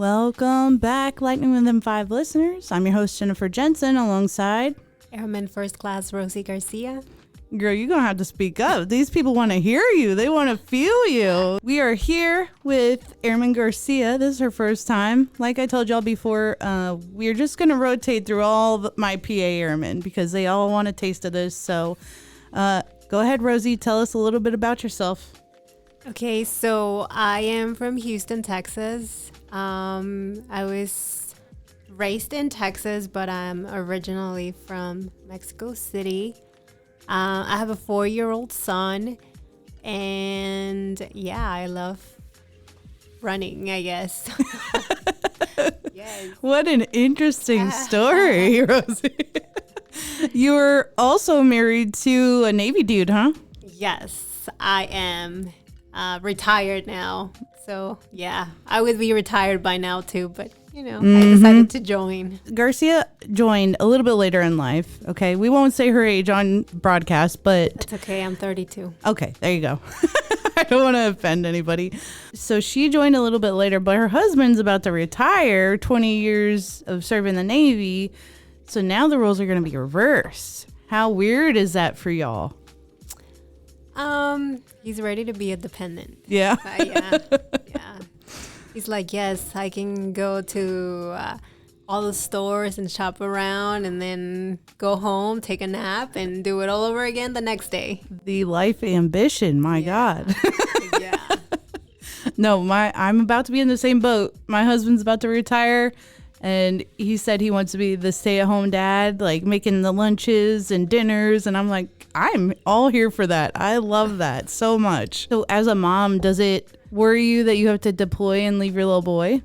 Welcome back, Lightning Within 5 listeners. I'm your host, Jennifer Jensen, alongside Airman First Class Rosie Garcia. Girl, you're going to have to speak up. These people want to hear you. They want to feel you. We are here with Airman Garcia. This is her first time. Like I told y'all before, we're just going to rotate through all my PA airmen because they all want a taste of this. So go ahead, Rosie. Tell us a little bit about yourself. Okay, so I am from Houston, Texas. I was raised in Texas, but I'm originally from Mexico City. I have a 4-year-old son, and yeah, I love running, I guess. Yes. What an interesting story, Rosie. You were also married to a Navy dude, huh? Yes, I am retired now. So, yeah, I would be retired by now, too, but, I decided to join. Garcia joined a little bit later in life, okay? We won't say her age on broadcast, but... That's okay, I'm 32. Okay, there you go. I don't want to offend anybody. So she joined a little bit later, but her husband's about to retire, 20 years of serving the Navy, so now the roles are going to be reversed. How weird is that for y'all? He's ready to be a dependent. Yeah. Yeah. He's like, yes, I can go to all the stores and shop around and then go home, take a nap, and do it all over again the next day. The life ambition, my God. Yeah. No, I'm about to be in the same boat. My husband's about to retire, and he said he wants to be the stay-at-home dad, like making the lunches and dinners, and I'm like, I'm all here for that. I love that so much. So as a mom, does it worry you that you have to deploy and leave your little boy?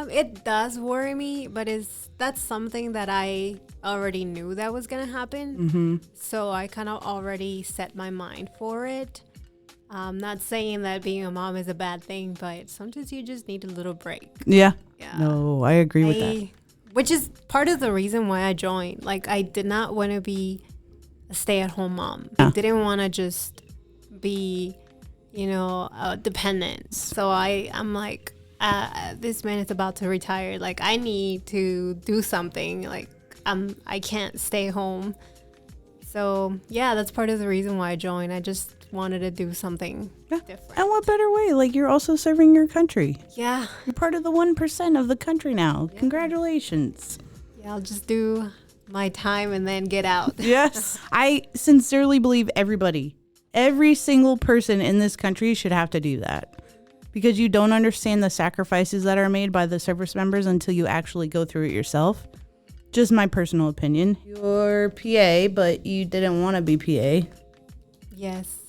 It does worry me, but that's something that I already knew that was going to happen. Mm-hmm. So I kind of already set my mind for it. I'm not saying that being a mom is a bad thing, but sometimes you just need a little break. Yeah. Yeah. No, I agree with that. Which is part of the reason why I joined. Like, I did not want to be a stay-at-home mom. Yeah. I didn't want to just be, dependent. So I'm like, this man is about to retire. Like, I need to do something. Like, I can't stay home. So, yeah, that's part of the reason why I joined. I just wanted to do something different. And what better way? Like, you're also serving your country. Yeah. You're part of the 1% of the country now. Yeah. Congratulations. Yeah, I'll just do my time and then get out. Yes. I sincerely believe every single person in this country should have to do that. Because you don't understand the sacrifices that are made by the service members until you actually go through it yourself. Just my personal opinion. You're PA, but you didn't want to be PA. Yes.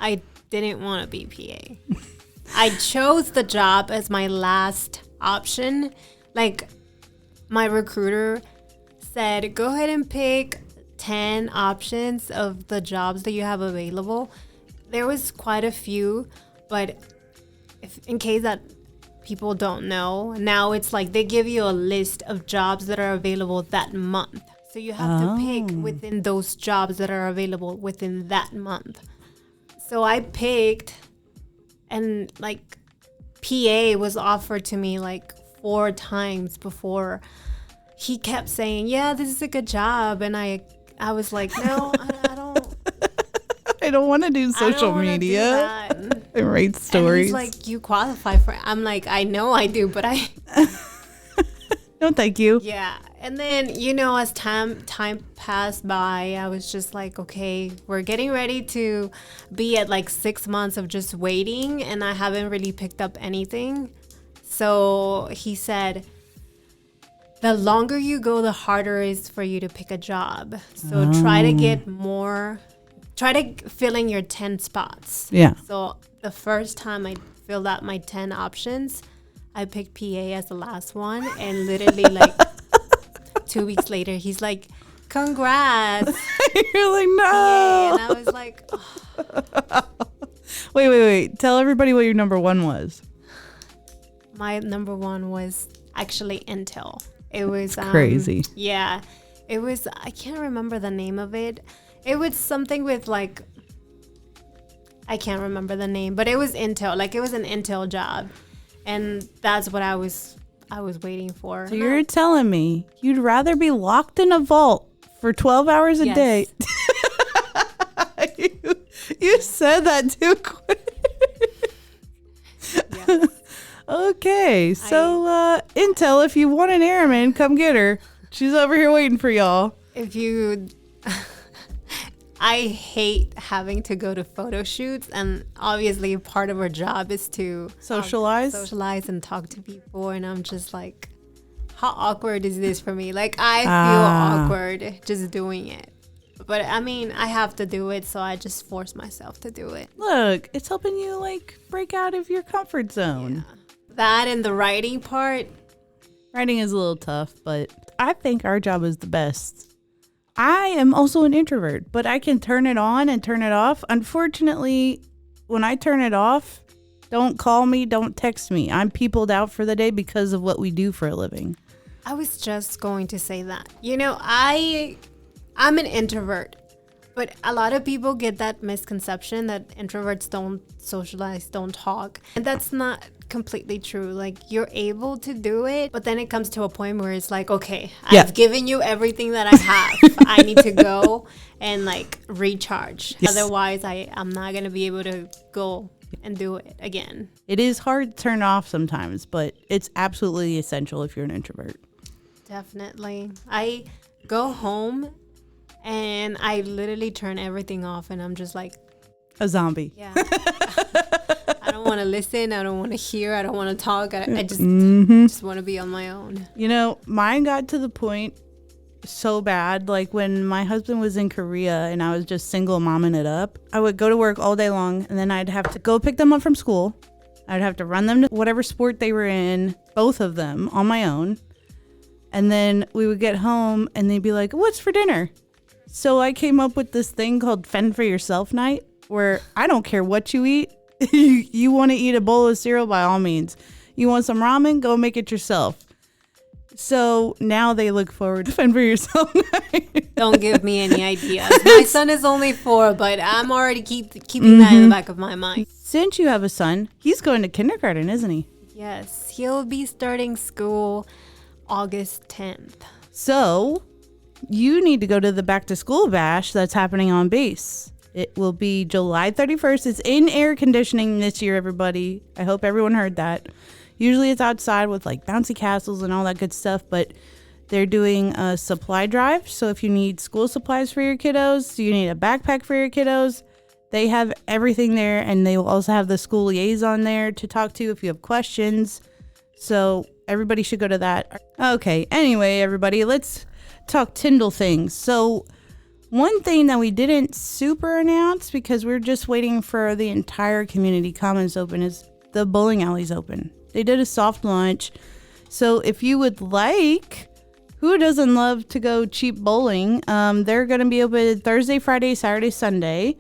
I didn't want to be PA. I chose the job as my last option. Like, my recruiter said, go ahead and pick 10 options of the jobs that you have available. There was quite a few, but in case that people don't know, now it's like they give you a list of jobs that are available that month. So you have to pick within those jobs that are available within that month. So I picked, and like PA was offered to me like 4 times before. He kept saying, yeah, this is a good job. And I was like, no, I don't. I don't want to do social media and write stories. And he's like, you qualify for it. I'm like, I know I do, but I. No, thank you. Yeah. And then, as time passed by, I was just like, okay, we're getting ready to be at like 6 months of just waiting. And I haven't really picked up anything. So he said, the longer you go, the harder it is for you to pick a job. So try to fill in your 10 spots. Yeah. So the first time I filled out my 10 options, I picked PA as the last one. And literally like 2 weeks later, he's like, congrats. You're like, no. PA. And I was like, oh. Wait. Tell everybody what your number 1 was. My number 1 was actually Intel. It was crazy. Yeah. It was, I can't remember the name of it. It was something with like, I can't remember the name, but it was Intel. Like, it was an Intel job. And that's what I was waiting for. So you're telling me you'd rather be locked in a vault for 12 hours a day? You said that too quick. Yes. Okay, so Intel, if you want an airman, come get her. She's over here waiting for y'all. If you... I hate having to go to photo shoots, and obviously part of our job is to socialize and talk to people, and I'm just like, how awkward is this for me? Like, I feel awkward just doing it. But I mean, I have to do it, so I just force myself to do it. Look, it's helping you like break out of your comfort zone. Yeah. That and the writing part. Writing is a little tough, but I think our job is the best. I am also an introvert, but I can turn it on and turn it off. Unfortunately, when I turn it off, don't call me, don't text me. I'm peopled out for the day because of what we do for a living. I was just going to say that. You know, I'm an introvert, but a lot of people get that misconception that introverts don't socialize, don't talk. And that's not completely true. Like, you're able to do it, but then it comes to a point where it's like, okay, I've given you everything that I have. I need to go and like recharge. Yes. Otherwise, I'm not going to be able to go and do it again. It is hard to turn off sometimes, but it's absolutely essential if you're an introvert. Definitely. I go home and I literally turn everything off, and I'm just like a zombie. Yeah. I don't want to listen. I don't want to hear. I don't want to talk. I just want to be on my own. You know, mine got to the point so bad. Like when my husband was in Korea and I was just single momming it up, I would go to work all day long, and then I'd have to go pick them up from school. I'd have to run them to whatever sport they were in, both of them on my own. And then we would get home and they'd be like, "What's for dinner?" So I came up with this thing called Fend for Yourself night, where I don't care what you eat. You want to eat a bowl of cereal, by all means. You want some ramen? Go make it yourself. So now they look forward to Fend for Yourself night. Don't give me any ideas. My son is only 4, but I'm already keeping that in the back of my mind. Since you have a son, he's going to kindergarten, isn't he? Yes, he'll be starting school August 10th. So you need to go to the back to school bash that's happening on base. It will be July 31st. It's in air conditioning this year, everybody. I hope everyone heard that. Usually it's outside with like bouncy castles and all that good stuff, but they're doing a supply drive. So if you need school supplies for your kiddos, you need a backpack for your kiddos, they have everything there, and they will also have the school liaison there to talk to if you have questions. So everybody should go to that. Okay, anyway, everybody, let's talk Tyndall things. So one thing that we didn't super announce, because we're just waiting for the entire community commons open, is the bowling alleys open. They did a soft launch. So if you would like, who doesn't love to go cheap bowling? They're going to be open Thursday, Friday, Saturday, Sunday.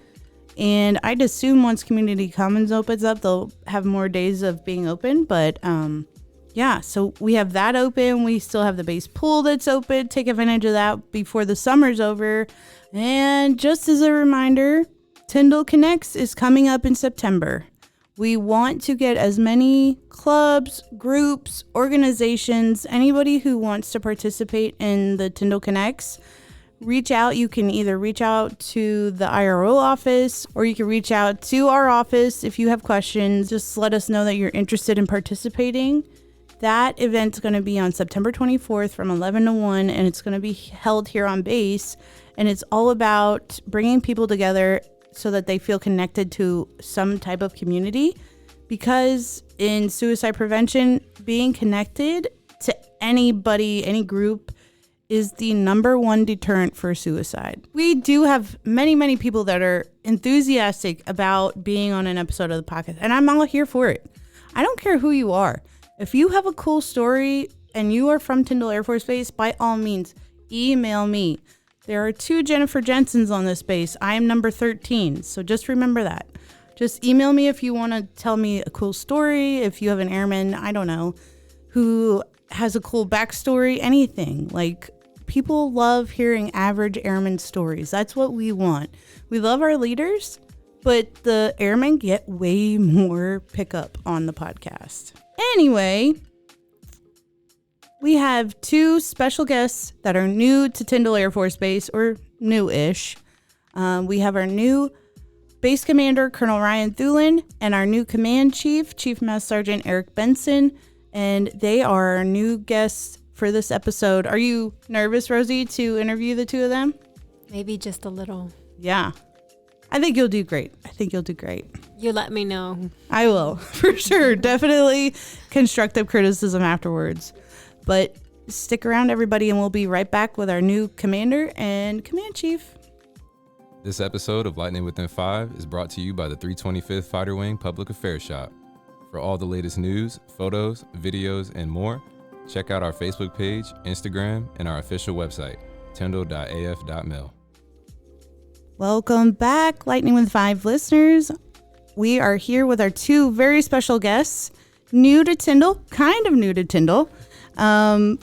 And I'd assume once community commons opens up, they'll have more days of being open. But yeah, so we have that open. We still have the base pool that's open. Take advantage of that before the summer's over. And just as a reminder, Tyndall Connects is coming up in September. We want to get as many clubs, groups, organizations, anybody who wants to participate in the Tyndall Connects. Reach out. You can either reach out to the IRO office, or you can reach out to our office if you have questions. Just let us know that you're interested in participating. That event's going to be on September 24th from 11 to 1, and it's going to be held here on base. And it's all about bringing people together so that they feel connected to some type of community. Because in suicide prevention, being connected to anybody, any group, is the number one deterrent for suicide. We do have many, many people that are enthusiastic about being on an episode of the podcast, and I'm all here for it. I don't care who you are. If you have a cool story and you are from Tyndall Air Force Base, by all means, email me. There are 2 Jennifer Jensens on this base. I am number 13, so just remember that. Just email me if you want to tell me a cool story, if you have an airman, I don't know, who has a cool backstory, anything. Like, people love hearing average airman stories. That's what we want. We love our leaders, but the airmen get way more pickup on the podcast. Anyway, we have two special guests that are new to Tyndall Air Force Base, or new-ish. We have our new Base Commander, Colonel Ryan Thulin, and our new Command Chief, Chief Master Sergeant Eric Bensen, and they are our new guests for this episode. Are you nervous, Rosie, to interview the two of them? Maybe just a little. Yeah. I think you'll do great. You let me know. I will, for sure. Definitely constructive criticism afterwards. But stick around, everybody, and we'll be right back with our new Commander and Command Chief. This episode of Lightning Within 5 is brought to you by the 325th Fighter Wing Public Affairs Shop. For all the latest news, photos, videos, and more, check out our Facebook page, Instagram, and our official website, tyndall.af.mil. Welcome back, Lightning with 5 listeners. We are here with our two very special guests, new to Tyndall, kind of new to Tyndall.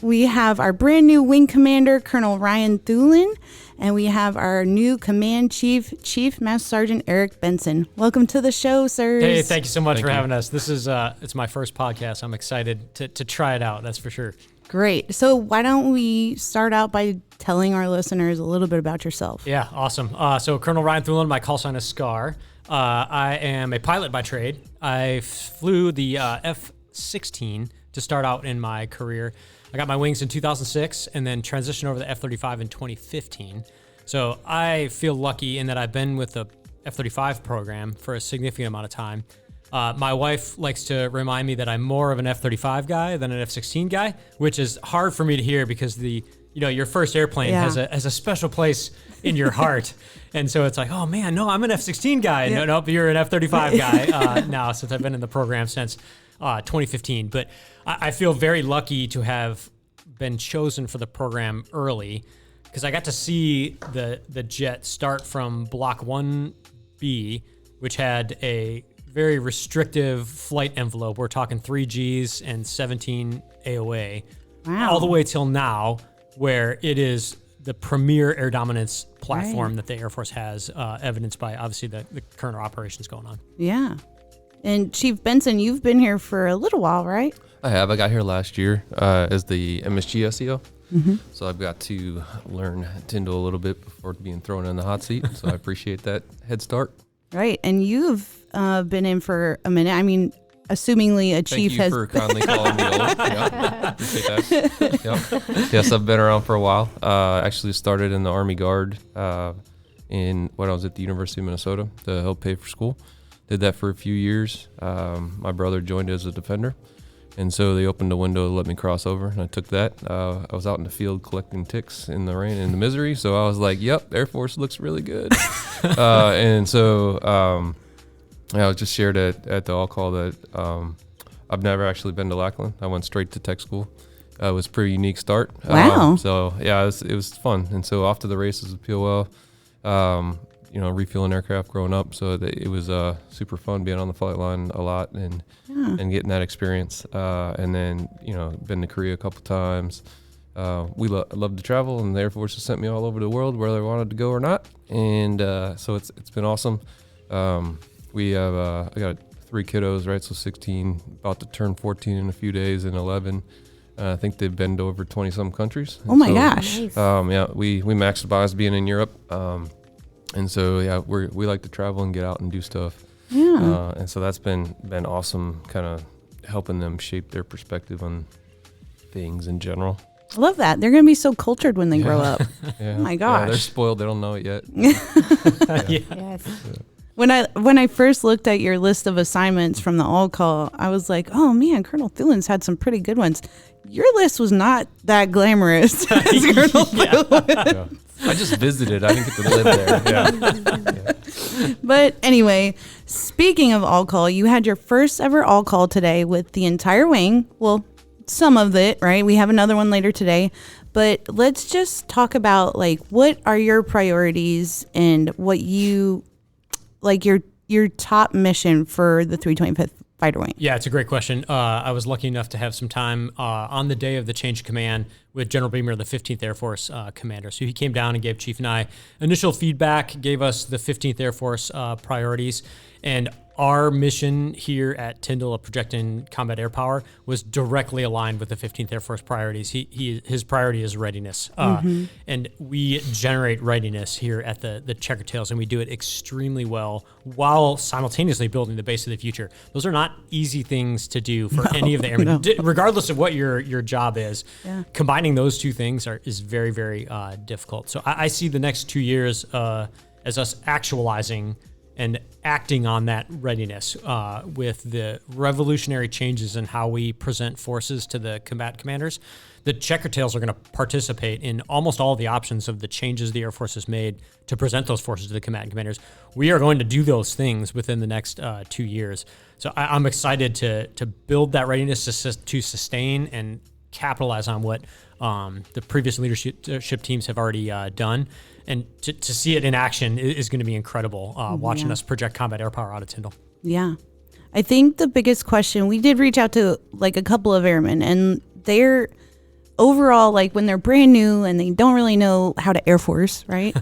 We have our brand new Wing Commander, Colonel Ryan Thulin, and we have our new Command Chief, Chief Master Sergeant Eric Bensen. Welcome to the show, sirs. Hey, thank you so much for having us. This is it's my first podcast. I'm excited to try it out, that's for sure. Great. So why don't we start out by telling our listeners a little bit about yourself? Yeah, awesome. So Colonel Ryan Thulin, my call sign is Scar. I am a pilot by trade. I flew the F-16 to start out in my career. I got my wings in 2006 and then transitioned over to the F-35 in 2015. So I feel lucky in that I've been with the F-35 program for a significant amount of time. My wife likes to remind me that I'm more of an F-35 guy than an F-16 guy, which is hard for me to hear because your first airplane has a special place in your heart. And so it's like, oh man, no, I'm an F-16 guy. Yeah. Nope, you're an F-35 guy now, since I've been in the program since 2015. But I feel very lucky to have been chosen for the program early because I got to see the jet start from Block 1B, which had a very restrictive flight envelope. We're talking 3 Gs and 17 AOA. Wow. All the way till now, where it is the premier air dominance platform that the Air Force has, evidenced by obviously the current operations going on. Yeah. And Chief Bensen, you've been here for a little while, right? I have. I got here last year as the MSG SEO. Mm-hmm. So I've got to learn Tyndall a little bit before being thrown in the hot seat. So I appreciate that head start. Right. And you've been in for a minute. I mean, assumingly a chief has... Thank you for kindly calling me old. Yeah, appreciate that. Yep. Yes, I've been around for a while. Actually started in the Army Guard when I was at the University of Minnesota to help pay for school. Did that for a few years. My brother joined as a defender. And so they opened a window to let me cross over, and I took that. I was out in the field collecting ticks in the rain and the misery, so I was like, yep, Air Force looks really good. And so I was just shared at the all-call that I've never actually been to Lackland. I went straight to tech school. It was a pretty unique start. Wow. So, yeah, it was fun. And so off to the races with POL, refueling aircraft growing up. So it was super fun being on the flight line a lot and getting that experience. And then, been to Korea a couple times. We love to travel, and the Air Force has sent me all over the world, whether I wanted to go or not. And so it's been awesome. We have I got 3 kiddos, right? So 16, about to turn 14 in a few days, and 11. I think they've been to over 20-some countries. Oh my gosh! Nice. We maximize being in Europe. And so, yeah, we like to travel and get out and do stuff. Yeah. And so that's been awesome, kind of helping them shape their perspective on things in general. I love that. They're going to be so cultured when they grow up. Yeah. Oh my gosh. Yeah, they're spoiled. They don't know it yet. Yes. When I first looked at your list of assignments from the all-call, I was like, oh man, Colonel Thulin's had some pretty good ones. Your list was not that glamorous as Colonel Thulin. Yeah. I just visited. I didn't get to live there. Yeah. But anyway, speaking of all-call, you had your first ever all-call today with the entire wing. Well, some of it, right? We have another one later today. But let's just talk about, what are your priorities and what you, your top mission for the 325th Fighter Wing? Yeah, it's a great question. I was lucky enough to have some time on the day of the change of command with General Beamer, the 15th Air Force commander. So he came down and gave Chief and I initial feedback, gave us the 15th Air Force priorities. And our mission here at Tyndall of projecting combat air power was directly aligned with the 15th Air Force priorities. His priority is readiness. And we generate readiness here at the Checkertails, and we do it extremely well while simultaneously building the base of the future. Those are not easy things to do for any of the airmen, regardless of what your job is. Yeah. Combining those two things is very, very difficult. So I see the next 2 years as us actualizing and acting on that readiness with the revolutionary changes in how we present forces to the combat commanders. The Checkertails are going to participate in almost all of the options of the changes the Air Force has made to present those forces to the combat commanders. We are going to do those things within the next 2 years. So I'm excited to build that readiness to sustain and capitalize on what the previous leadership teams have already done. And to see it in action is going to be incredible, watching us project combat air power out of Tyndall. Yeah. I think the biggest question, we did reach out to like a couple of airmen, and they're overall, like when they're brand new and they don't really know how to Air Force, right?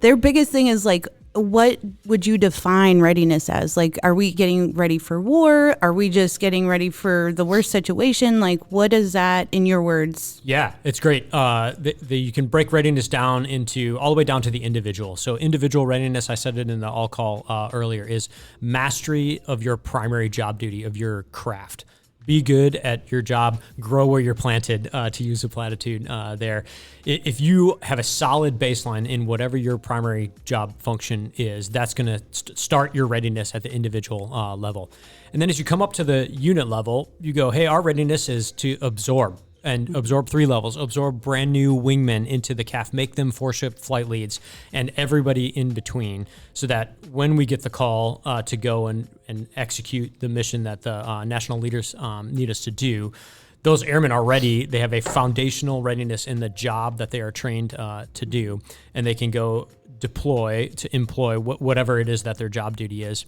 Their biggest thing is like, what would you define readiness as? Like, are we getting ready for war? Are we just getting ready for the worst situation? Like, what is that in your words? Yeah, it's great. You can break readiness down into all the way down to the individual. So individual readiness, I said it in the all call earlier, is mastery of your primary job duty, of your craft. Be good at your job, grow where you're planted, to use a platitude there. If you have a solid baseline in whatever your primary job function is, that's going to start your readiness at the individual level. And then as you come up to the unit level, you go, hey, our readiness is to absorb 3 levels, absorb brand new wingmen into the CAF, make them 4-ship flight leads, and everybody in between, so that when we get the call to go and execute the mission that the national leaders need us to do, those airmen are ready. They have a foundational readiness in the job that they are trained to do, and they can go deploy to employ whatever it is that their job duty is.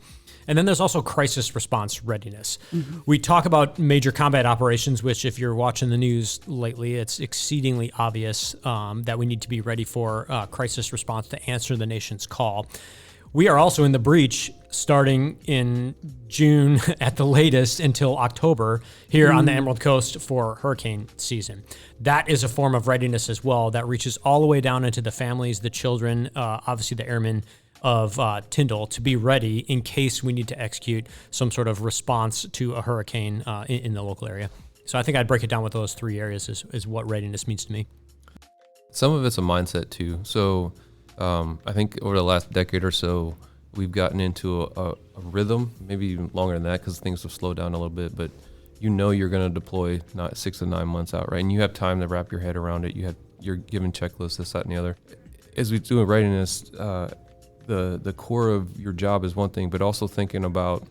And then there's also crisis response readiness. Mm-hmm. We talk about major combat operations, which if you're watching the news lately, it's exceedingly obvious that we need to be ready for crisis response to answer the nation's call. We are also in the breach starting in June at the latest until October here on the Emerald Coast for hurricane season. That is a form of readiness as well that reaches all the way down into the families, the children, obviously the airmen of Tyndall, to be ready in case we need to execute some sort of response to a hurricane in the local area. So I think I'd break it down with those 3 areas is what readiness means to me. Some of it's a mindset too. So I think over the last decade or so, we've gotten into a rhythm, maybe even longer than that because things have slowed down a little bit, but you know you're going to deploy not 6 to 9 months out, right? And you have time to wrap your head around it. You're given checklists, this, that, and the other. As we do in readiness, the core of your job is one thing, but also thinking about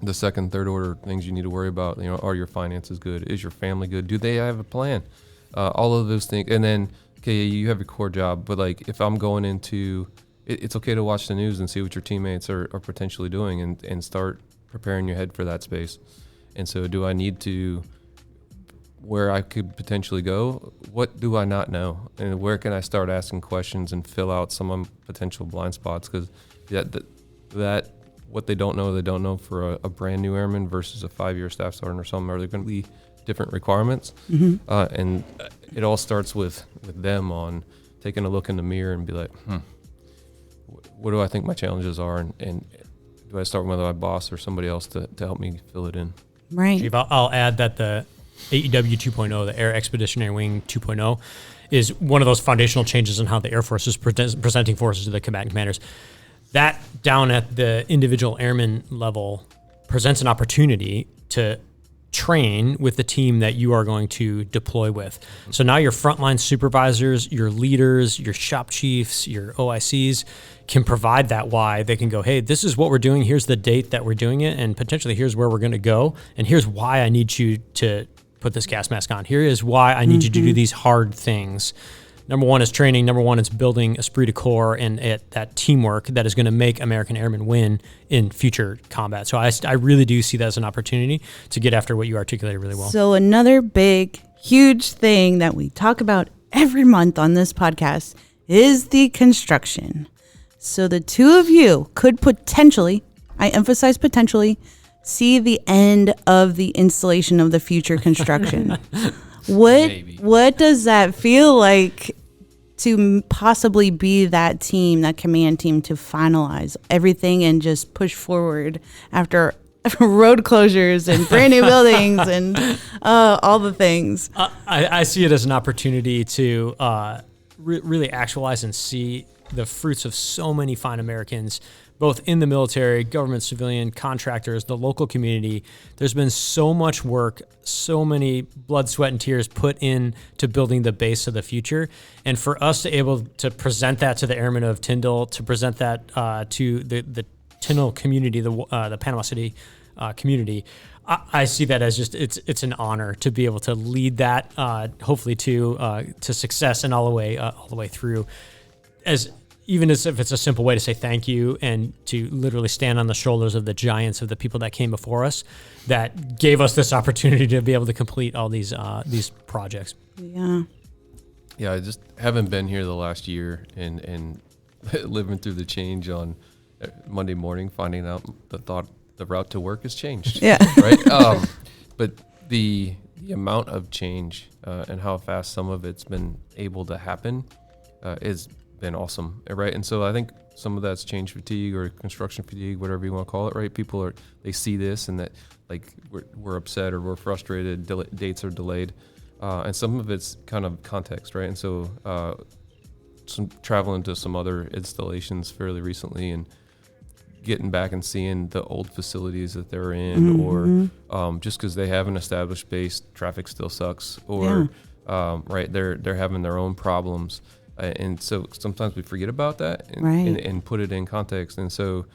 the second, third order things you need to worry about. You know, are your finances good? Is your family good? Do they have a plan? All of those things. And then, okay, you have your core job, but like if I'm going into, it's okay to watch the news and see what your teammates are potentially doing and start preparing your head for that space. And so do I need to, where I could potentially go, what do I not know? And where can I start asking questions and fill out some potential blind spots? Because that what they don't know for a brand new airman versus a 5-year staff sergeant or something, are there going to be different requirements? Mm-hmm. And it all starts with them on taking a look in the mirror and be like, what do I think my challenges are? And do I start with my boss or somebody else to help me fill it in? Right. Chief, I'll add that the AEW 2.0, the Air Expeditionary Wing 2.0, is one of those foundational changes in how the Air Force is presenting forces to the combatant commanders. That down at the individual airman level presents an opportunity to train with the team that you are going to deploy with. So now your frontline supervisors, your leaders, your shop chiefs, your OICs can provide that why. They can go, hey, this is what we're doing. Here's the date that we're doing it. And potentially here's where we're going to go. And here's why I need you to put this gas mask on. Here is why I need you to do these hard things. Number one is training. Number one is building esprit de corps and that teamwork that is going to make American airmen win in future combat. So I really do see that as an opportunity to get after what you articulated really well. So another big, huge thing that we talk about every month on this podcast is the construction. So the two of you could potentially I emphasize potentially, see the end of the installation of the future construction. What does that feel like to possibly be that team, that command team, to finalize everything and just push forward after road closures and brand new buildings and all the things? I see it as an opportunity to really actualize and see the fruits of so many fine Americans, both in the military, government, civilian, contractors, the local community. There's been so much work, so many blood, sweat, and tears put in to building the base of the future. And for us to able to present that to the airmen of Tyndall, to present that to the Tyndall community, the Panama City community, I see that as just it's an honor to be able to lead that, hopefully to success and all the way through. Even if it's a simple way to say thank you and to literally stand on the shoulders of the giants of the people that came before us, that gave us this opportunity to be able to complete all these projects. Yeah, I just haven't been here the last year and living through the change on Monday morning, finding out the route to work has changed. Yeah. Right. But the amount of change and how fast some of it's been able to happen is been awesome, right? And so I think some of that's change fatigue or construction fatigue, whatever you want to call it, right? People they see this and that like we're upset or we're frustrated, dates are delayed, and some of it's kind of context, right? And so some traveling to some other installations fairly recently and getting back and seeing the old facilities that they're in, or just because they have an established base, traffic still sucks, or right, they're having their own problems. And so sometimes we forget about that and put it in context. And so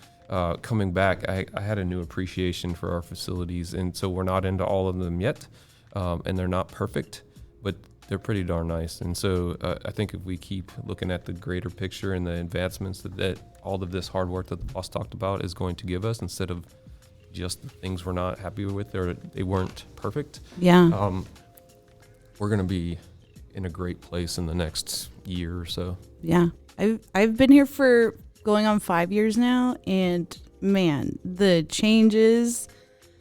coming back, I had a new appreciation for our facilities. And so we're not into all of them yet, and they're not perfect, but they're pretty darn nice. And so I think if we keep looking at the greater picture and the advancements that all of this hard work that the boss talked about is going to give us, instead of just the things we're not happy with or they weren't perfect, we're going to be in a great place in the next year or so. Yeah. I've been here for going on 5 years now, and man, the changes.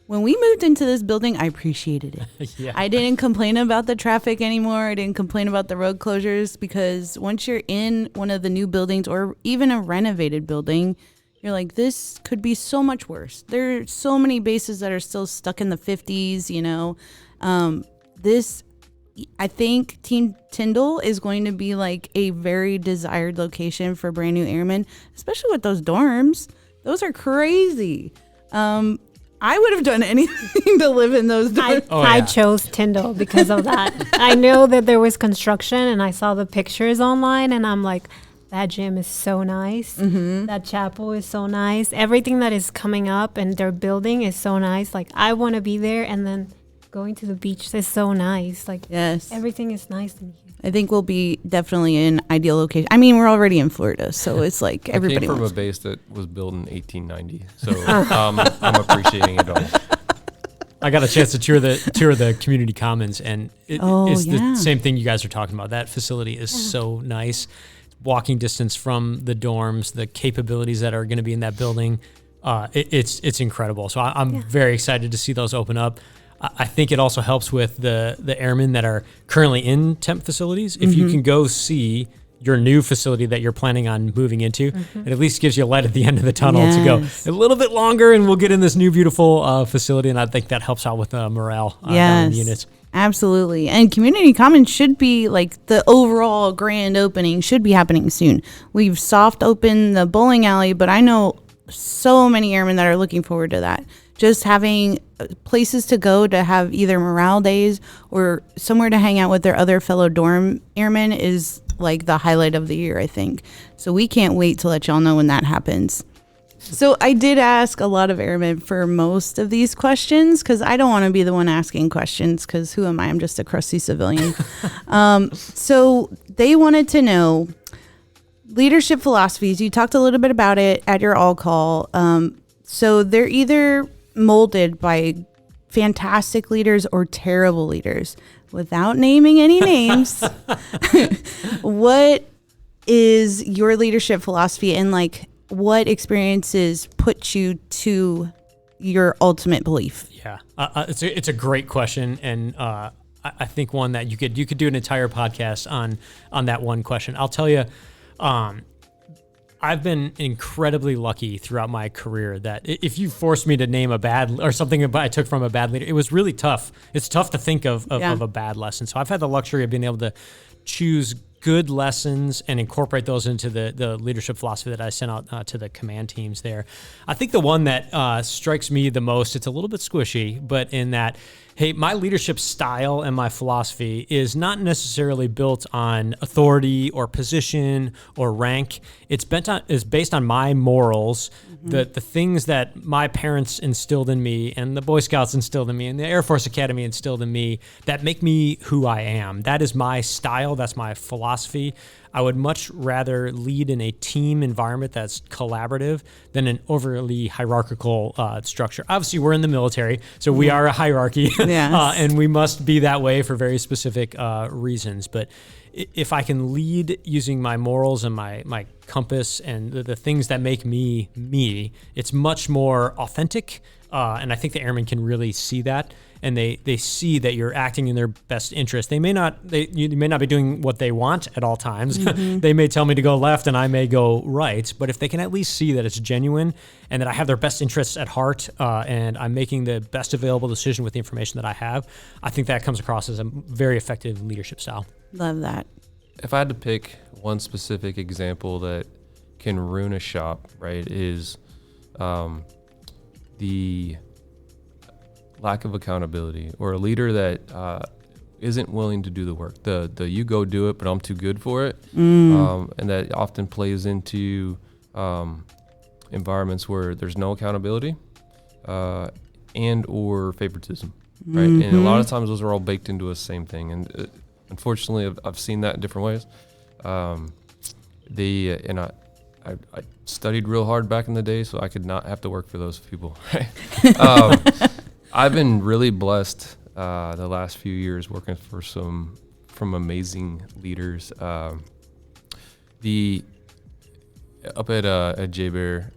When we moved into this building, I appreciated it. Yeah. I didn't complain about the traffic anymore. I didn't complain about the road closures, because once you're in one of the new buildings or even a renovated building, you're like, this could be so much worse. There are so many bases that are still stuck in the 50s, you know. I think Team Tyndall is going to be like a very desired location for brand new airmen, especially with those dorms. Those are crazy. I would have done anything to live in those dorms. I chose Tyndall because of that. I know that there was construction, and I saw the pictures online, and I'm like, that gym is so nice. That chapel is so nice. Everything that is coming up and they're building is so nice. Like, I want to be there, and then going to the beach is so nice. Like, yes, everything is nice in here. I think we'll be definitely an ideal location. I mean, we're already in Florida, so it's like everybody I came from wants a base that was built in 1890, so I'm appreciating it all. I got a chance to tour the community commons, and it's the same thing you guys are talking about. That facility is so nice. Walking distance from the dorms, the capabilities that are going to be in that building, it's incredible. So I'm very excited to see those open up. I think it also helps with the airmen that are currently in temp facilities. If you can go see your new facility that you're planning on moving into, it at least gives you a light at the end of the tunnel to go a little bit longer, and we'll get in this new beautiful facility. And I think that helps out with morale down in the units. Absolutely. And Community Commons should be like the overall grand opening should be happening soon. We've soft opened the bowling alley, but I know so many airmen that are looking forward to that. Just having places to go to have either morale days or somewhere to hang out with their other fellow dorm airmen is like the highlight of the year, I think. So we can't wait to let y'all know when that happens. So I did ask a lot of airmen for most of these questions, because I don't want to be the one asking questions, because who am I? I'm just a crusty civilian. So they wanted to know leadership philosophies. You talked a little bit about it at your all call. So they're either molded by fantastic leaders or terrible leaders. Without naming any names, what is your leadership philosophy, and like, what experiences put you to your ultimate belief? Yeah, it's a great question, and I think one that you could do an entire podcast on that one question. I'll tell you, I've been incredibly lucky throughout my career that if you forced me to name a bad or something I took from a bad leader, it was really tough. It's tough to think of a bad lesson. So I've had the luxury of being able to choose good lessons and incorporate those into the leadership philosophy that I sent out to the command teams there. I think the one that strikes me the most, it's a little bit squishy, but in that, hey, my leadership style and my philosophy is not necessarily built on authority or position or rank. It's based on my morals, the things that my parents instilled in me and the Boy Scouts instilled in me and the Air Force Academy instilled in me that make me who I am. That is my style. That's my philosophy. I would much rather lead in a team environment that's collaborative than an overly hierarchical structure. Obviously, we're in the military, so we are a hierarchy, Yes. and we must be that way for very specific reasons. But if I can lead using my morals and my compass and the things that make me me, it's much more authentic. And I think the airmen can really see that, and they see that you're acting in their best interest. You may not be doing what they want at all times. They may tell me to go left and I may go right, but if they can at least see that it's genuine and that I have their best interests at heart, and I'm making the best available decision with the information that I have, I think that comes across as a very effective leadership style. Love that. If I had to pick one specific example that can ruin a shop, right, is the lack of accountability, or a leader that isn't willing to do the work. The you go do it, but I'm too good for it. And that often plays into environments where there's no accountability and or favoritism, right? And a lot of times those are all baked into the same thing. And unfortunately, I've seen that in different ways. I studied real hard back in the day, so I could not have to work for those people. Right? I've been really blessed the last few years working from amazing leaders. Up at J-Bear,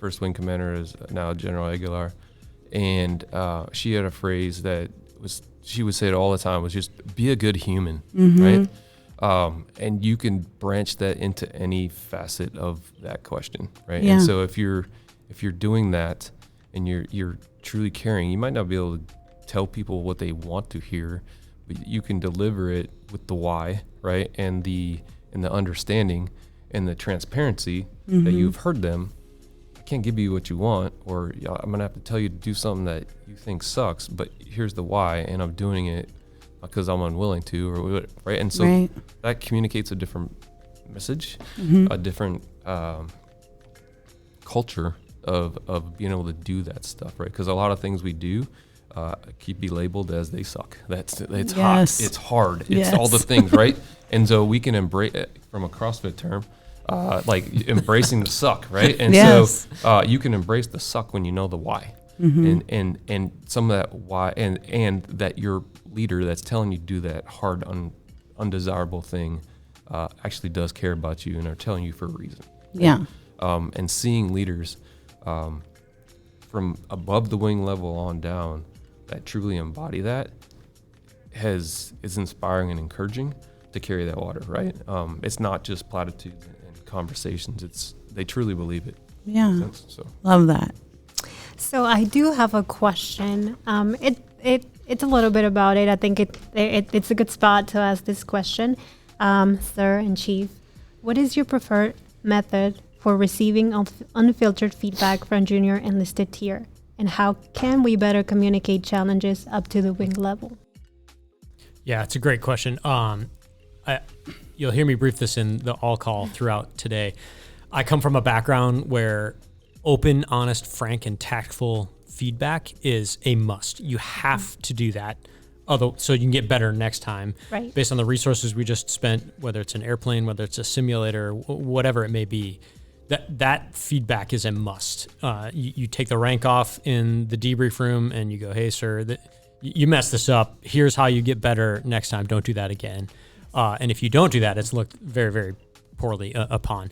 first wing commander is now General Aguilar, and she had a phrase that she would say it all the time, was just be a good human, right? And you can branch that into any facet of that question, right? Yeah. And so if you're doing that and you're truly caring, you might not be able to tell people what they want to hear, but you can deliver it with the why, right? And the understanding and the transparency that you've heard them. I can't give you what you want, or I'm gonna have to tell you to do something that you think sucks, but here's the why, and I'm doing it because I'm unwilling to, or right? And so that communicates a different message, a different culture of being able to do that stuff, right? Because a lot of things we do keep be labeled as they suck. It's hot, it's hard, it's all the things, right? And so we can embrace it from a CrossFit term, like embracing the suck, right? And so you can embrace the suck when you know the why, and some of that why, and that your leader that's telling you to do that hard, undesirable thing actually does care about you and are telling you for a reason. Right? And seeing leaders from above the wing level on down that truly embody that is inspiring and encouraging to carry that water, right? It's not just platitudes and conversations. They truly believe it. Yeah. Love that. So I do have a question. It's a little bit about it. I think it's a good spot to ask this question. Sir and Chief, what is your preferred method for receiving unfiltered feedback from junior enlisted tier? And how can we better communicate challenges up to the wing level? Yeah, it's a great question. You'll hear me brief this in the all call throughout today. I come from a background where open, honest, frank, and tactful feedback is a must. You have to do that, so you can get better next time. Right. Based on the resources we just spent, whether it's an airplane, whether it's a simulator, whatever it may be, that feedback is a must. You take the rank off in the debrief room and you go, hey, sir, you messed this up. Here's how you get better next time. Don't do that again. And if you don't do that, it's looked very, very poorly upon.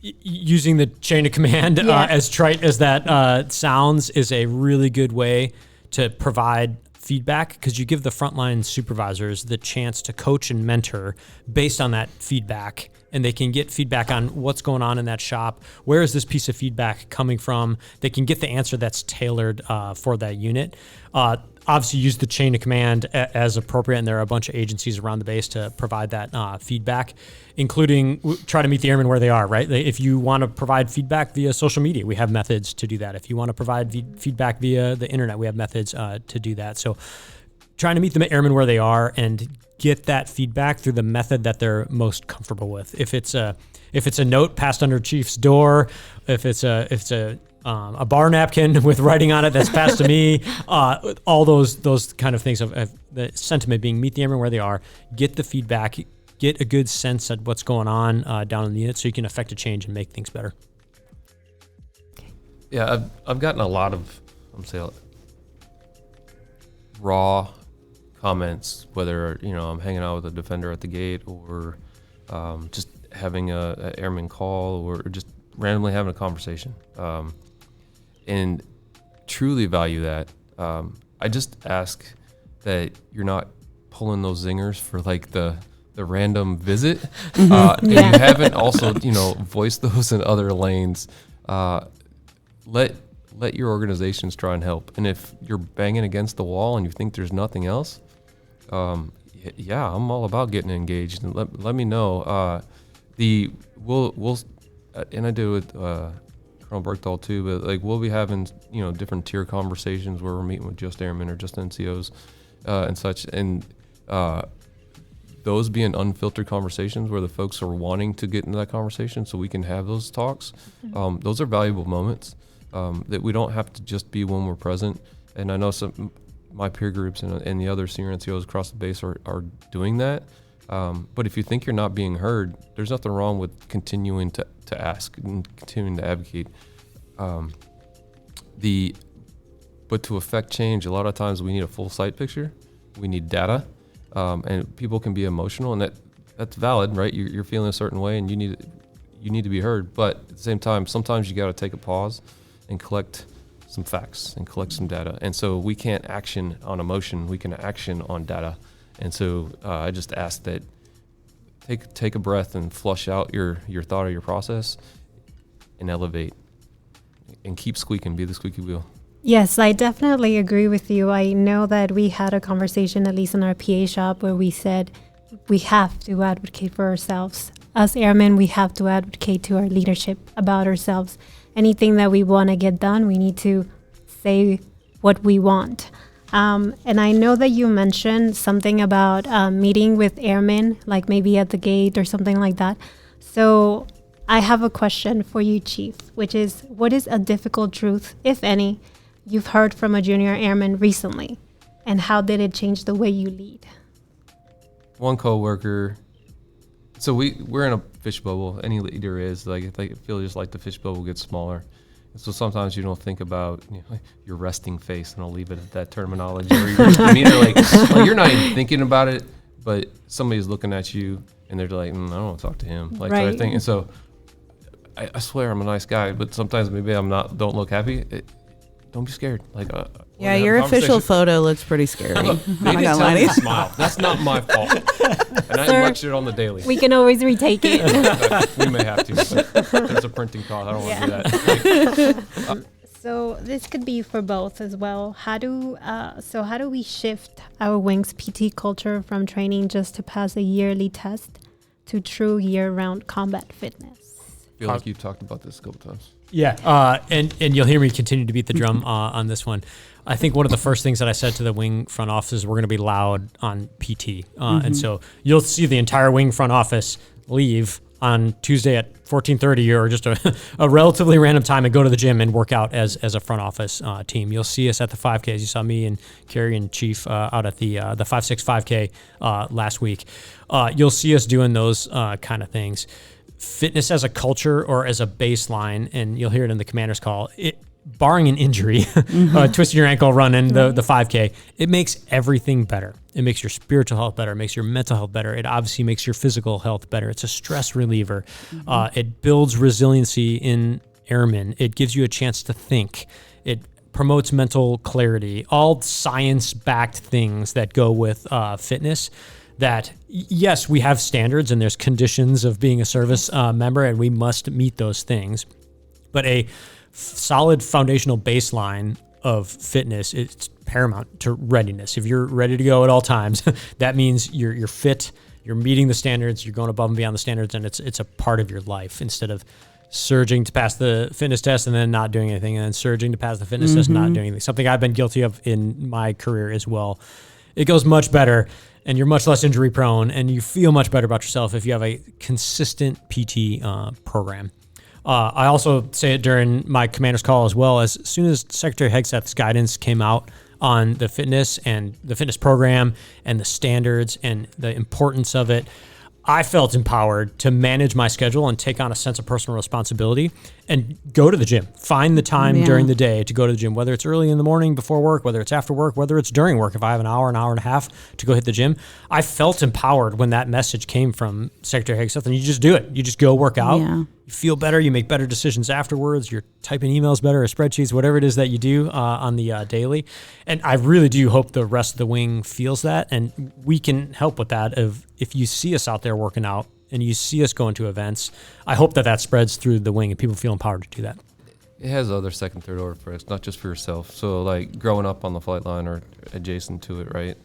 using the chain of command, Yeah. as trite as that sounds, is a really good way to provide feedback, because you give the frontline supervisors the chance to coach and mentor based on that feedback, and they can get feedback on what's going on in that shop. Where is this piece of feedback coming from? They can get the answer that's tailored for that unit. Obviously, use the chain of command as appropriate, and there are a bunch of agencies around the base to provide that feedback, including try to meet the airmen where they are, right? If you want to provide feedback via social media, we have methods to do that. If you want to provide feedback via the internet, we have methods to do that. So trying to meet the airmen where they are and get that feedback through the method that they're most comfortable with. If it's a note passed under chief's door, if it's a bar napkin with writing on it that's passed to me, all those kind of things of the sentiment being meet the airmen where they are, get the feedback, get a good sense of what's going on down in the unit, so you can affect a change and make things better. Yeah, I've gotten a lot of, I'm saying, raw comments, whether I'm hanging out with a defender at the gate, or just having a airman call, or just randomly having a conversation, and truly value that. I just ask that you're not pulling those zingers for like the random visit, and you haven't also voiced those in other lanes. Let your organizations try and help. And if you're banging against the wall and you think there's nothing else, yeah, I'm all about getting engaged, and let me know. We'll and I do with Colonel Bergdahl too, but like we'll be having different tier conversations where we're meeting with just airmen or just NCOs and such, and those being unfiltered conversations where the folks are wanting to get into that conversation, so we can have those talks. Those are valuable moments that we don't have to just be when we're present. And I know my peer groups and the other senior NCOs across the base are doing that. But if you think you're not being heard, there's nothing wrong with continuing to ask and continuing to advocate. But to affect change, a lot of times we need a full sight picture. We need data, and people can be emotional, and that's valid, right? You're feeling a certain way, and you need to be heard. But at the same time, sometimes you got to take a pause and collect some facts and collect some data. And so we can't action on emotion; we can action on data. And so I just ask that take a breath and flush out your thought or your process, and elevate, and keep squeaking. Be the squeaky wheel. Yes, I definitely agree with you. I know that we had a conversation, at least in our PA shop, where we said we have to advocate for ourselves. As airmen, we have to advocate to our leadership about ourselves. Anything that we want to get done, we need to say what we want. And I know that you mentioned something about meeting with airmen, like maybe at the gate or something like that. So I have a question for you, Chief, which is, what is a difficult truth, if any, you've heard from a junior airman recently, and how did it change the way you lead? One coworker. So we're in a fish bubble. Any leader is like I feel just like the fish bubble gets smaller. And so sometimes you don't think about your resting face, and I'll leave it at that terminology. Or your demeanor, like you're not even thinking about it, but somebody's looking at you and they're like, I don't want to talk to him, like right. type of thing. And so I swear I'm a nice guy, but sometimes maybe I'm not. Don't look happy. Don't be scared. Yeah, your official photo looks pretty scary. I'm They not didn't gonna tell lie to me you. to smile. That's not my fault. And I Sir, lectured on the daily. We can always retake it. We may have to. But there's a printing cost. I don't want to do that. So this could be for both as well. How do we shift our wings PT culture from training just to pass a yearly test to true year-round combat fitness? I feel like you've talked about this a couple times. Yeah, and you'll hear me continue to beat the drum on this one. I think one of the first things that I said to the wing front office is we're going to be loud on PT. And so you'll see the entire wing front office leave on Tuesday at 14:30 or just a relatively random time and go to the gym and work out as a front office team. You'll see us at the 5Ks. You saw me and Carrie and Chief out at the 5.6 5K last week. You'll see us doing those kind of things. Fitness as a culture or as a baseline, and you'll hear it in the commander's call, barring an injury, twisting your ankle running the 5K, it makes everything better. It makes your spiritual health better. It makes your mental health better. It obviously makes your physical health better. It's a stress reliever. It builds resiliency in airmen. It gives you a chance to think. It promotes mental clarity. All science-backed things that go with fitness. That yes, we have standards and there's conditions of being a service member, and we must meet those things. But a solid foundational baseline of fitness is paramount to readiness. If you're ready to go at all times, that means you're fit, you're meeting the standards, you're going above and beyond the standards, and it's a part of your life instead of surging to pass the fitness test and then not doing anything, and then surging to pass the fitness test and not doing anything. Something I've been guilty of in my career as well. It goes much better, and you're much less injury prone, and you feel much better about yourself if you have a consistent PT program. I also say it during my commander's call as well. As soon as Secretary Hegseth's guidance came out on the fitness and the fitness program and the standards and the importance of it, I felt empowered to manage my schedule and take on a sense of personal responsibility and go to the gym. Find the time during the day to go to the gym, whether it's early in the morning before work, whether it's after work, whether it's during work. If I have an hour and a half to go hit the gym, I felt empowered when that message came from Secretary Hegseth, and you just do it. You just go work out. Yeah. You feel better. You make better decisions afterwards. You're typing emails better or spreadsheets, whatever it is that you do on the daily. And I really do hope the rest of the wing feels that, and we can help with that. If you see us out there working out and you see us going to events, I hope that spreads through the wing and people feel empowered to do that. It has other second, third order effects, not just for yourself. So like growing up on the flight line or adjacent to it, right?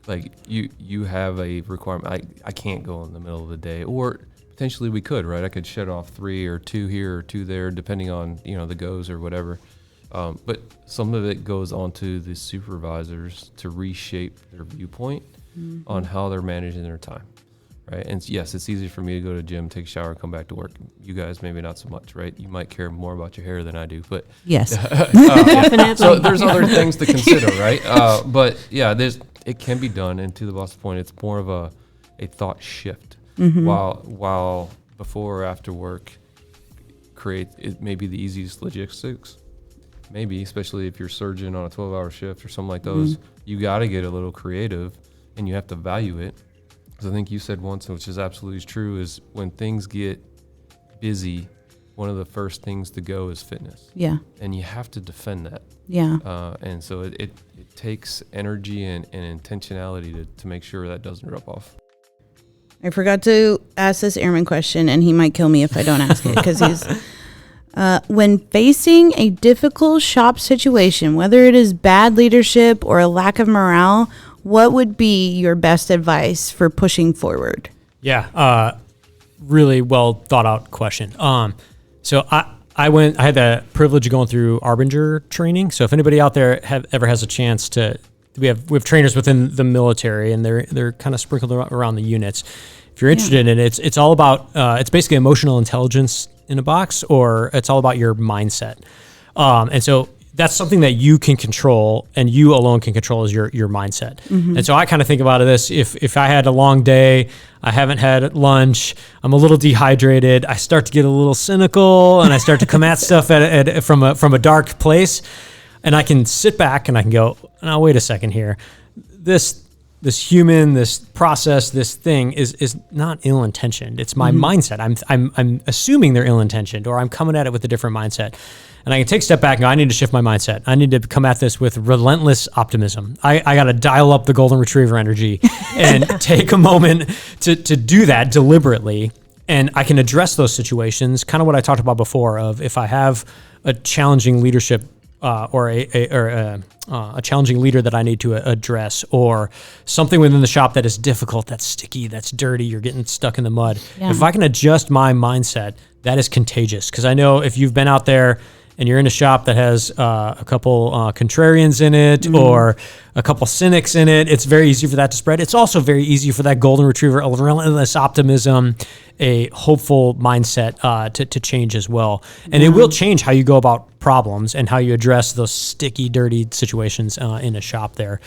Like you have a requirement. I can't go in the middle of the day, or potentially we could, right? I could shut off 3 or 2 here or 2 there, depending on, the goes or whatever. But some of it goes onto the supervisors to reshape their viewpoint on how they're managing their time, right? And yes, it's easy for me to go to the gym, take a shower, come back to work. You guys maybe not so much, right? You might care more about your hair than I do, but yes, definitely. So there's other things to consider, right? But yeah, it can be done. And to the boss's point, it's more of a thought shift. While before or after work, it may be the easiest logistics. Maybe, especially if you're surgeon on a 12-hour shift or something like those, you got to get a little creative, and you have to value it. Because I think you said once, which is absolutely true, is when things get busy, one of the first things to go is fitness. Yeah. And you have to defend that. Yeah. And so it takes energy and intentionality to make sure that doesn't rub off. I forgot to ask this airman question, and he might kill me if I don't ask it, because he's... when facing a difficult shop situation, whether it is bad leadership or a lack of morale, what would be your best advice for pushing forward? Yeah, really well thought out question. So I had the privilege of going through Arbinger training. So if anybody out there ever has a chance to, we have trainers within the military, and they're kind of sprinkled around the units. If you're interested in it, it's all about it's basically emotional intelligence in a box, or it's all about your mindset. And so that's something that you can control, and you alone can control, is your mindset. And so I kind of think about this: if I had a long day, I haven't had lunch, I'm a little dehydrated, I start to get a little cynical, and I start to come at stuff from a dark place, and I can sit back and I can go, now wait a second here, this human, this process, this thing is not ill-intentioned. It's my mindset. I'm assuming they're ill-intentioned, or I'm coming at it with a different mindset. And I can take a step back and go, I need to shift my mindset. I need to come at this with relentless optimism. I got to dial up the golden retriever energy and take a moment to do that deliberately. And I can address those situations, kind of what I talked about before, of if I have a challenging leadership or a challenging leader that I need to address, or something within the shop that is difficult, that's sticky, that's dirty, you're getting stuck in the mud. Yeah. If I can adjust my mindset, that is contagious. Because I know if you've been out there and you're in a shop that has a couple contrarians in it, or a couple cynics in it, it's very easy for that to spread. It's also very easy for that golden retriever, a relentless optimism, a hopeful mindset to change as well. And it will change how you go about problems and how you address those sticky, dirty situations in a shop there.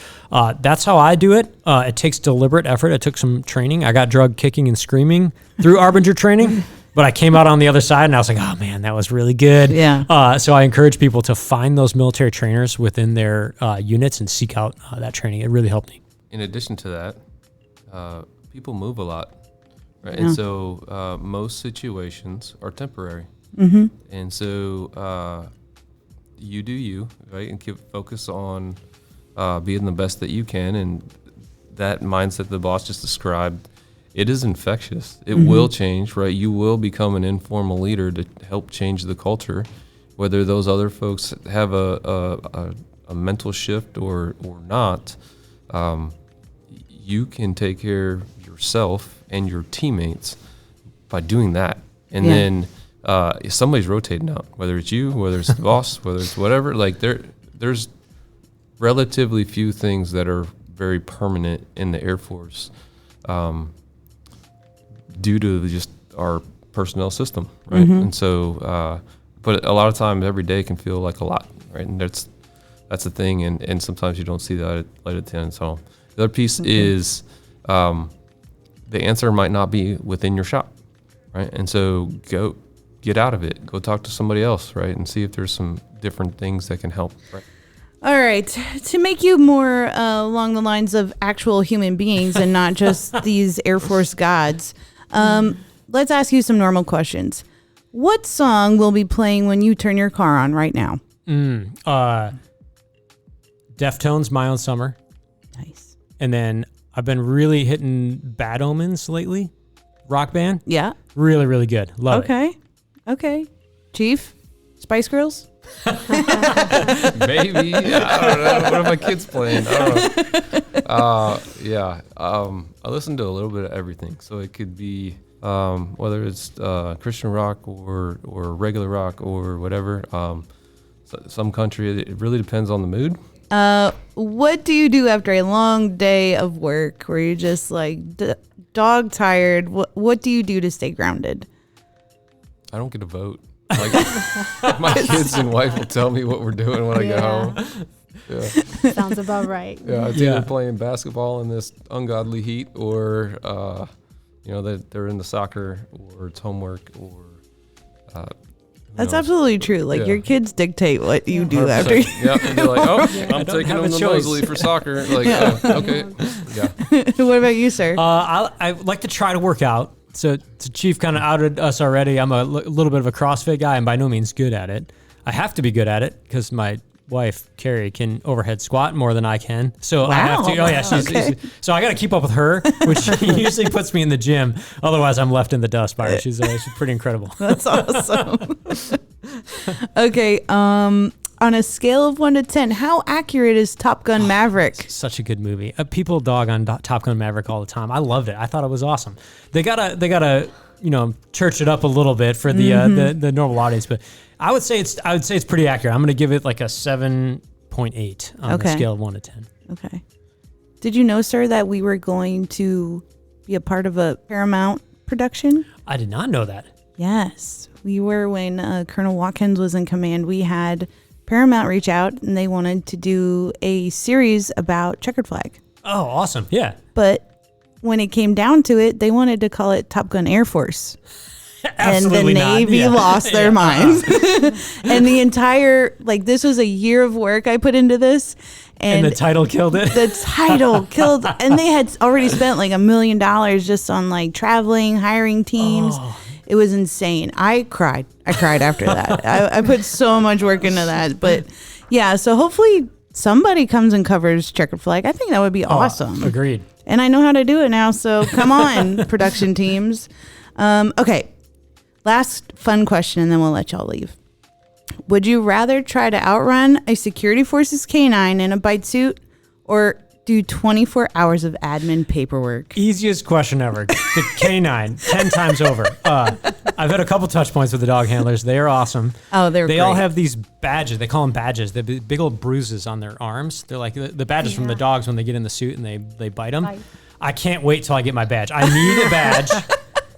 That's how I do it. It takes deliberate effort. It took some training. I got drug kicking and screaming through Arbinger training. but I came out on the other side and I was like, oh man, that was really good. Yeah. So I encourage people to find those military trainers within their units and seek out that training. It really helped me. In addition to that, people move a lot, right? Yeah. And so most situations are temporary. Mm-hmm. And so you do you, right? And focus on being the best that you can. And that mindset the boss just described, it is infectious. It will change, right? You will become an informal leader to help change the culture, whether those other folks have a mental shift or not. You can take care of yourself and your teammates by doing that. And then if somebody's rotating out, whether it's you, whether it's the boss, whether it's whatever, like there's relatively few things that are very permanent in the Air Force due to just our personnel system, right? And so, but a lot of times every day can feel like a lot, right? And that's the thing, and sometimes you don't see that at light at the end. So the other piece is the answer might not be within your shop, right? And so go get out of it. Go talk to somebody else, right? And see if there's some different things that can help, right? All right. To make you more along the lines of actual human beings and not just these Air Force gods, let's ask you some normal questions. What song will be playing when you turn your car on right now? Deftones, My Own Summer. Nice. And then I've been really hitting Bad Omens lately. Rock band. Yeah. Really, really good. Love it. Okay. Chief? Spice Girls? Maybe. I don't know. What are my kids playing? I don't know. I listen to a little bit of everything. So it could be whether it's Christian rock or regular rock or whatever. Some country, it really depends on the mood. What do you do after a long day of work where you're just like dog tired? What do you do to stay grounded? I don't get a vote. Like my kids and wife will tell me what we're doing when I get home. Yeah. Sounds about right. Yeah, it's either playing basketball in this ungodly heat, or they're into soccer, or it's homework, or. That's absolutely true. Like your kids dictate what you do 100%. after. Yeah, and they're like, I'm taking have them a to choice. Mosley for soccer. Like, okay, yeah. What about you, sir? I like to try to work out. So Chief kind of outed us already. I'm a little bit of a CrossFit guy. I'm by no means good at it. I have to be good at it because my wife, Carrie, can overhead squat more than I can. So I have to. Oh, yeah. So I got to keep up with her, which usually puts me in the gym. Otherwise, I'm left in the dust by her. She's pretty incredible. That's awesome. Okay. On a scale of 1 to 10, how accurate is Top Gun Maverick? Such a good movie. People dog on Top Gun Maverick all the time. I loved it. I thought it was awesome. They gotta church it up a little bit for the normal audience, but I would say it's pretty accurate. I'm gonna give it like a 7.8 on the scale of 1 to 10. Okay. Did you know, sir, that we were going to be a part of a Paramount production? I did not know that. Yes, we were. When Colonel Watkins was in command, we had Paramount reach out and they wanted to do a series about Checkered Flag. Oh, awesome. Yeah. But when it came down to it, they wanted to call it Top Gun Air Force. Absolutely and the Navy lost their minds. And the entire, this was a year of work I put into this. And the title killed it? The title killed. And they had already spent $1 million just on traveling, hiring teams. Oh. It was insane. I cried after that. I put so much work into that. But yeah, so hopefully somebody comes and covers Checkered Flag. I think that would be awesome. Agreed. And I know how to do it now. So come on, production teams. Okay. Last fun question, and then we'll let y'all leave. Would you rather try to outrun a security forces K-9 in a bite suit or do 24 hours of admin paperwork? Easiest question ever. The K-9, 10 times over. I've had a couple touch points with the dog handlers. They are awesome. Oh, they great. All have these badges. They call them badges. They're big old bruises on their arms. They're like the badges from the dogs when they get in the suit and they bite them. I can't wait till I get my badge. I need a badge.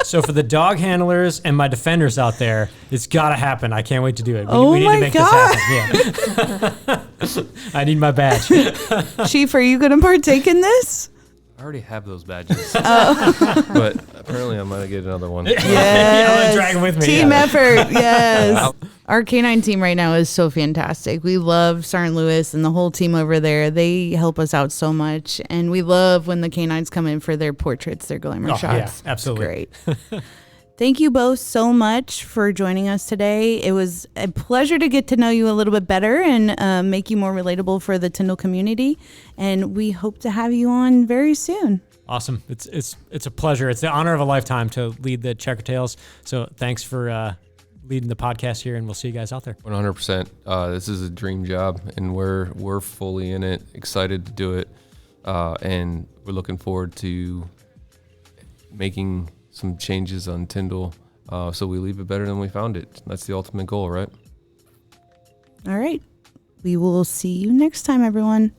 So for the dog handlers and my defenders out there, it's got to happen. I can't wait to do it. We need to make this happen. Yeah. I need my badge. Chief, are you going to partake in this? I already have those badges. But apparently I might get another one. Yes. Drag 'em with me. Team Yeah. effort. Yes. Our canine team right now is so fantastic. We love Sergeant Lewis and the whole team over there. They help us out so much. And we love when the canines come in for their portraits, their glamour Oh, yeah, shots. absolutely. It's great. Thank you both so much for joining us today. It was a pleasure to get to know you a little bit better and make you more relatable for the Tyndall community. And we hope to have you on very soon. Awesome. It's a pleasure. It's the honor of a lifetime to lead the Checkertails. So thanks for leading the podcast here, and we'll see you guys out there. 100%. This is a dream job, and we're fully in it, excited to do it, and we're looking forward to making some changes on Tyndall, so we leave it better than we found it. That's the ultimate goal, right? All right. We will see you next time, everyone.